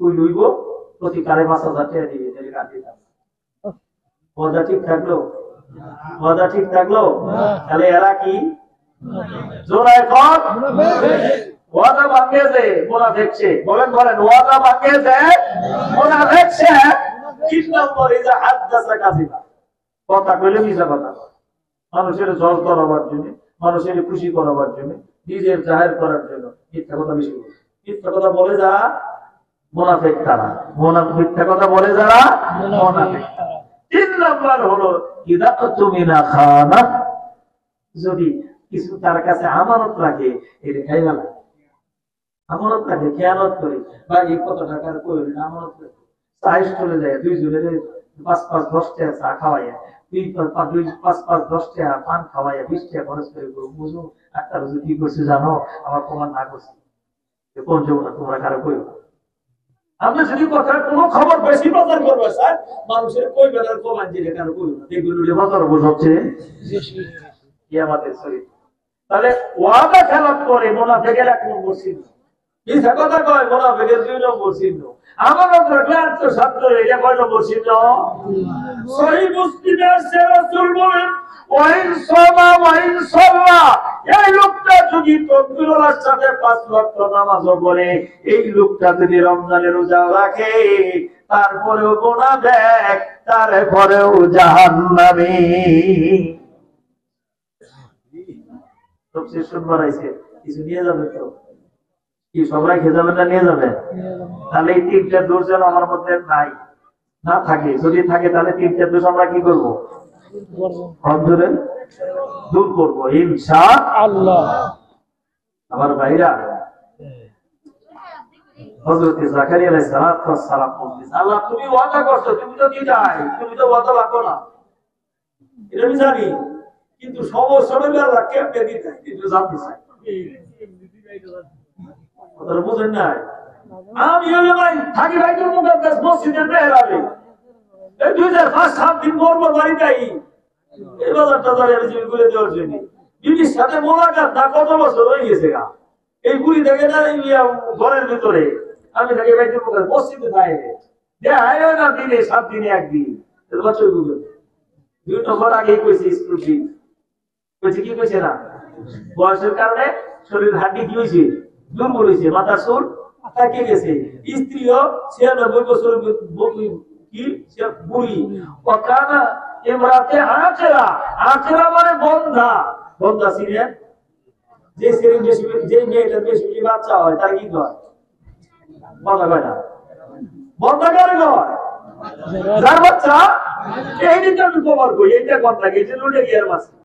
কই লইব প্রতি কারে 5,000 টাকা দিবে তাহলে কার দিতাম ওয়াদা ঠিক থাকলো ওয়াদা ঠিক থাকলো তাহলে এরা কি জোরায় কর ওয়াদা ভাঙিয়েছে মুনাফিক সে বলেন বলেন ওয়াদা ভাঙিয়েছে মুনাফিক সে 3 নম্বর ইজা হাদাসা কাযিবা কথা কইলে মিছা কথা মানুষের জল করাবার জন্য মানুষের খুশি করাবার জন্য নিজের জাহির করার জন্য মিথ্যা কথা বেশি বলে মিথ্যা কথা বলে যারা মুনাফিক তারা মিথ্যা কথা বলে যারা মুনাফিক 3 নম্বর হলো ইদা তুমিনা খানা যদি কিছু তার কাছে আমানত রাখে এটা খাইবা না আমানত রাখে খেয়ালত করে বা এই কত টাকার কই আমানত রাখে সাইজ চলে যায় 2 জনের 5-5-10 টাকা চা খাওয়াইয়া 5-5-10 টাকা পান খাওয়াইয়া 20 টাকা খরচ করে বুঝো একটা রোজে কি করছে জানো আমার প্রমাণ না করছে কোন যমুনা তোমরা কারো কইও আপনি যদি কথার কোনো খবর বেশি প্রচার করবে স্যার মানুষের কই বেলার প্রমাণ দিলে কারো কইও না দেখগুলো বাজার বোঝাচ্ছে কি আমাদের চরিত্র তাহলে ওয়াদা খেলাপ করে মুনাফিকের 1 নম্বর চিহ্ন মিথ্যা কথা কয় মুনাফিকের 2 নম্বর চিহ্ন আমানত রাখলে আত্মসাৎ এটা কয় নম্বর চিহ্ন সহিহ মুসলিমের রাসূল বলেন ওয়াইন সামা ওয়াইন সাল্লা এই লোকটা যদি তকবীরের সাথে 5 ওয়াক্ত নামাজও পড়ে এই লোকটা যদি রমজানের রোজা রাখে তারপরেও মুনাফিক তারপরেও জাহান্নামী সবচেয়ে সুন্দর আছে কিছু নিয়ে যাবে তো কি সবাই খেয়ে যাবেন না নিয়ে যাবে তাহলে এই 3টা দোষ যেন আমার মধ্যে নাই না থাকে যদি থাকে তাহলে 3টা দোষ আমরা কি করবো অন্তরে দূর করবো ইনশাআল্লাহ আমার ভাইরা হযরত জাকারিয়া আলাইহিস সালাম বলতেন আল্লাহ তুমি ওয়াদা করছো তুমি তো দিদাই তুমি তো ওয়াদা রাখো না এটা আমি জানি কিন্তু সমস্যাটা আল্লাহ কেমনে দিতে কিন্তু জানতে চাই কথা বুঝেন না আমি হলে ভাই থাকি বাইতুল মুকাদ্দাস মসজিদের মেহরাবে এই 2005-7 দিন পর বাড়িতে আই এই বাজারটা ধরে আমি ঘুরে দেওয়ার জন্য বিবির সাথে মোলাকাত না কত বছর হয়ে গেছে গা এই বুড়ি দেখে না ঘরের ভিতরে আমি থাকি বাইতুল মুকাদ্দাস মসজিদে যাই দেখায় না দিনে 7 দিনে একদিন বছর ঘুরে 2 নম্বর আগে কইছি স্কুল ফি কইছে কি কইছে না বয়সের কারণে শরীর হাড্ডি কি হইছে দুর্বল হইছে মাথার চুল পাকে গেছে স্ত্রীও 96 বছর কি সে বুড়ি ওকানা ইমরাতে আখেরা আখেরা মানে বন্ধা বন্ধা ছিলেন যে সেরিন বেশি যে মেয়েটা বেশি বাচ্চা হয় তার কি হয় বন্ধা হয় না বন্ধা করে হয় যার বাচ্চা এই দিনটা আমি কভার করি এইটা কোন লাগে যে লুটে গিয়ার মাছ